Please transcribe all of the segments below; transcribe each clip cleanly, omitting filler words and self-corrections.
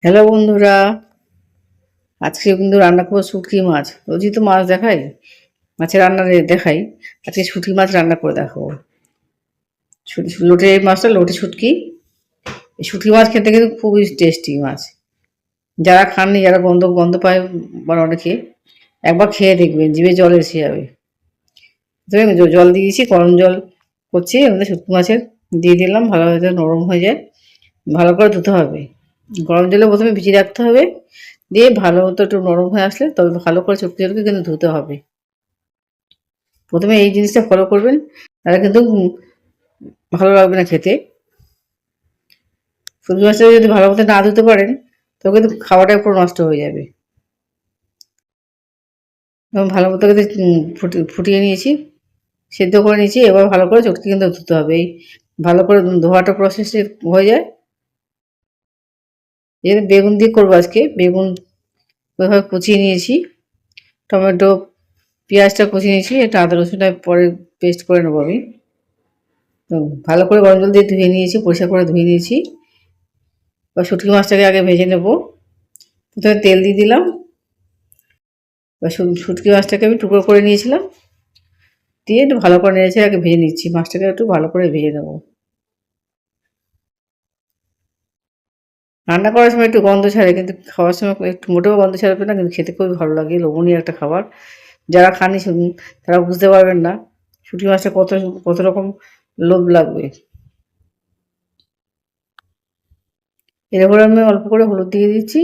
Hello বন্ধুরা, আজকে কিন্তু রান্না করবো শুটকি মাছ। রোজই তো মাছ দেখাই, মাছের রান্না দেখাই। আজকে শুটকি মাছ রান্না করে দেখাবো। লোটে এই মাছটা লোটে শুটকি। এই শুটকি মাছ খেতে কিন্তু খুবই টেস্টি মাছ। যারা খাননি, যারা গন্ধ গন্ধ পায় বা অনেকে, একবার খেয়ে দেখবেন, জিভে জল এসে যাবে। জল দিয়েছি, গরম জল করছি, আমাদের শুটকি মাছের দিয়ে দিলাম, ভালোভাবে নরম হয়ে যায়। ভালো করে ধুতে হবে, গরম জলে প্রথমে ভিজিয়ে রাখতে হবে, দিয়ে ভালো মতো একটু নরম হয়ে আসলে তবে ভালো করে শুটকিগুলোকে কিন্তু ধুতে হবে। প্রথমে এই জিনিসটা ফলো করবেন, তাহলে কিন্তু ভালো লাগবে না খেতে। শুটকি মাছটা যদি ভালো মতো না ধুতে পারেন তবে কিন্তু খাওয়াটা পুরো নষ্ট হয়ে যাবে। এবং ভালো মতো কিন্তু ফুটিয়ে নিয়েছি, সেদ্ধ করে নিয়েছি। এবার ভালো করে চটকে কিন্তু ধুতে হবে। এই ভালো করে ধোয়াটা প্রসেস হয়ে যায়। এর বেগুন দিয়ে করবো আজকে। বেগুন ওইভাবে কুচিয়ে নিয়েছি, টমেটো পেঁয়াজটা কুচিয়ে নিয়েছি, এটা আদা রসুনটা পরে পেস্ট করে নেবো আমি। তো ভালো করে গরম জল দিয়ে ধুয়ে নিয়েছি, পরিষ্কার করে ধুয়ে নিয়েছি। এবার শুটকি মাছটাকে আগে ভেজে নেব। প্রথমে তেল দিয়ে দিলাম। এবার শুটকি মাছটাকে আমি টুকরো করে নিয়েছিলাম, দিয়ে একটু ভালো করে নেড়েছে আগে ভেজে নিচ্ছি। মাছটাকে একটু ভালো করে ভেজে নেবো। রান্না করার সময় একটু গন্ধ ছাড়ে, কিন্তু খাওয়ার সময় একটু মোটেও গন্ধ ছাড়বে না, কিন্তু খেতে খুবই ভালো লাগে, লোভনীয় একটা খাবার। যারা খাননি তারা বুঝতে পারবেন না শুটকি মাছটা কত কত রকম লোভ লাগবে। এরপরে আমি অল্প করে হলুদ দিয়ে দিচ্ছি।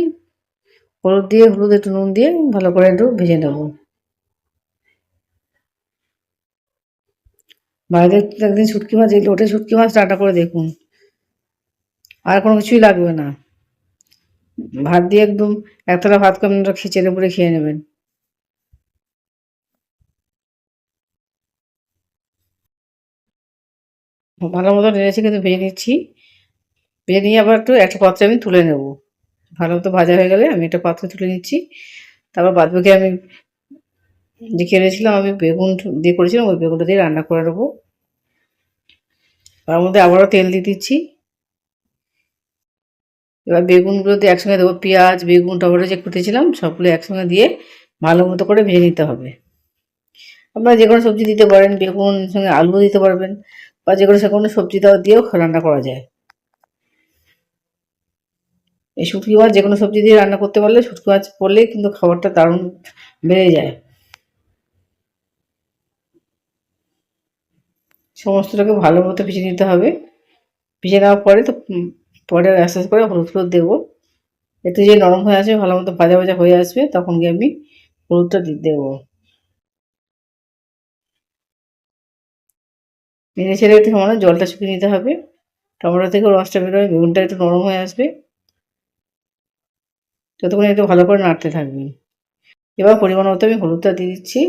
হলুদ দিয়ে, হলুদ একটু নুন দিয়ে ভালো করে একটু ভেজে নেব। বাড়িতে একদিন শুটকি মাছ, এই লোটে শুটকি মাছ রান্না করে দেখুন, আর কোনো কিছুই লাগবে না। ভাত দিয়ে একদম একতলা ভাত করে আপনারা চেড়ে পুড়ে খেয়ে নেবেন। ভালো মতো নেড়েছে কিন্তু ভেজে নিচ্ছি। ভেজে নিয়ে আবার একটু একটা পাত্রে আমি তুলে নেব। ভালো মতো ভাজা হয়ে গেলে আমি একটা পাত্রে তুলে নিচ্ছি। তারপর বাদবাকি আমি যে কেড়েছিলাম, আমি বেগুন দিয়ে করেছিলাম, ওই বেগুনটা দিয়ে রান্না করে নেবো। তার মধ্যে আবারও তেল দিয়ে দিচ্ছি। এবার বেগুনগুলো দিয়ে একসঙ্গে দেবো, পেঁয়াজ বেগুন টমেটো যে কুটেছিলাম সবগুলো একসঙ্গে দিয়ে ভালো মতো করে ভেজে নিতে হবে। আপনারা যে কোনো সবজি দিতে পারেন, বেগুন সঙ্গে আলুও দিতে পারবেন, বা যে কোনো সবজি দিয়েও রান্না করা যায়। এই শুটকি মাছ যে কোনো সবজি দিয়ে রান্না করতে পারলে, শুটকি মাছ পড়লেই কিন্তু খাবারটা দারুণ বেড়ে যায়। সমস্তটাকে ভালো মতো ভেজে নিতে হবে। ভেজে নেওয়ার পরে তো পরে আস্তে আস্তে করে হলুদ টলুদ দেবো। একটু যে নরম হয়ে আসবে, ভালো মতো ভাজা ভাজা হয়ে আসবে, তখন গিয়ে আমি হলুদটা দিয়ে দেবো। নেড়ে ছেড়ে একটু সমানে জলটা শুকিয়ে নিতে হবে। টমেটো থেকে রসটা বেরোবে, বেগুনটা একটু নরম হয়ে আসবে, ততক্ষণ একটু ভালো করে নাড়তে থাকবেন। এবার পরিমাণ মতো আমি হলুদটা দিয়ে দিচ্ছি।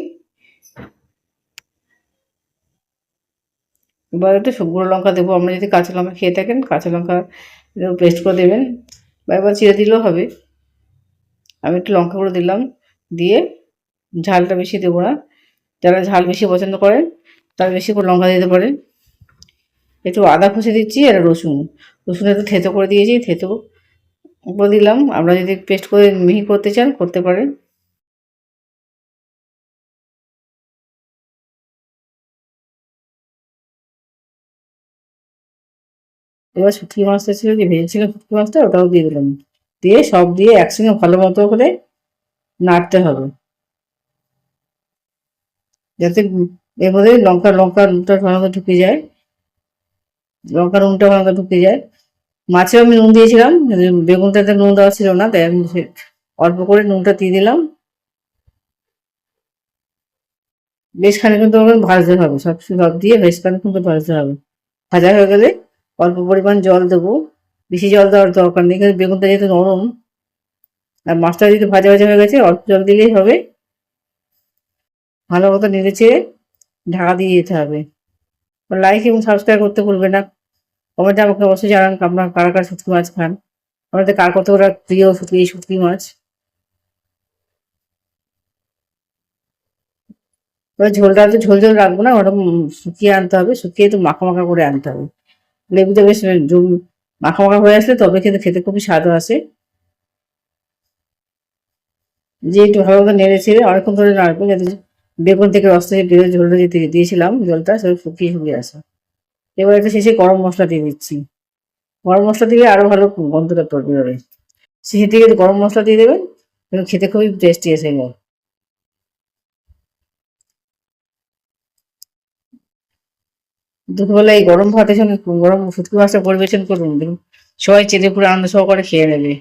এবার একটু শুকনো লঙ্কা দেবো। আপনারা যদি কাঁচা লঙ্কা খেয়ে থাকেন, কাঁচা লঙ্কা পেস্ট করে দেবেন, বা এবার চিড়ে দিলেও হবে। আমি একটু লঙ্কা গুঁড়ো দিলাম, দিয়ে ঝালটা বেশি দেবো না। যারা ঝাল বেশি পছন্দ করেন তারা বেশি করে লঙ্কা দিতে পারেন। একটু আদা কুচি দিচ্ছি, আর রসুন রসুন একটু থেতো করে দিয়েছি, থেতো করে দিলাম। আপনারা যদি পেস্ট করে মিহি করতে চান করতে পারেন। এবার শুটকি মাছটা ছিল যে ভেজেছিলাম, শুটকি মাছটা ওটাও দিয়ে দিলাম, দিয়ে সব দিয়ে একসঙ্গে ভালো মতো করে নাড়তে হবে, যাতে এর মধ্যে লঙ্কা নুনটা ভালো মতো ঢুকে যায়। লঙ্কা নুনটা ভালো মতো ঢুকে যায়। মাছেও আমি নুন দিয়েছিলাম, বেগুনটাতে নুন দেওয়া ছিল না, তাই আমি অল্প করে নুনটা দিয়ে দিলাম। বেশ খানিকক্ষণ তো আমাকে ভাজতে হবে, সব দিয়ে বেশ খানিকক্ষণ তো ভাজতে হবে। ভাজা হয়ে গেলে অল্প পরিমাণ জল দেবো, বেশি জল দেওয়ার দরকার নেই, কারণ বেগুনটা যেহেতু নরম আর মাছটা যেহেতু ভাজা ভাজা হয়ে গেছে, অল্প জল দিলেই হবে। ভালো মতো নেড়ে চেড়ে ঢাকা দিয়ে দিতে হবে। লাইক এবং সাবস্ক্রাইব করতে ভুলবেন না। কমেন্টে আমাকে অবশ্যই জানান আপনার কারা কারা শুটকি মাছ খান, আমাদের কার কতটা প্রিয় শুটকি মাছ। এবার ঝোলটা তো ঝোল ঝোল রাখবো না, ওরকম শুকিয়ে আনতে হবে, শুকিয়ে একটু মাখা মাখা করে আনতে হবে। লেবুটা বেশ মাখা মাখা হয়ে আসলে তবে কিন্তু খেতে খুবই স্বাদ আসে। যে একটু ভালো মতো নেড়ে ছেড়ে অনেকক্ষণ ধরে নাড়বো, যাতে বেগুন থেকে রস থেকে বেরোয়, ঝোলটা যেতে দিয়েছিলাম জলটা সেটা শুকিয়ে শুকিয়ে আসে। এবার একটা শেষে গরম মশলা দিয়ে দিচ্ছি। গরম মশলা দিলে আরো ভালো গন্ধটা বেরোবে। শেষের দিকে গরম মশলা দিয়ে দেবেন, এবং খেতে খুবই টেস্টি এসে যায়। দুপুরবেলা এই গরম ভাতের সঙ্গে গরম শুটকি মাছটা পরিবেশন করুন, দেখুন সবাই চেটে পুরো আনন্দ সহকারে খেয়ে নেবে।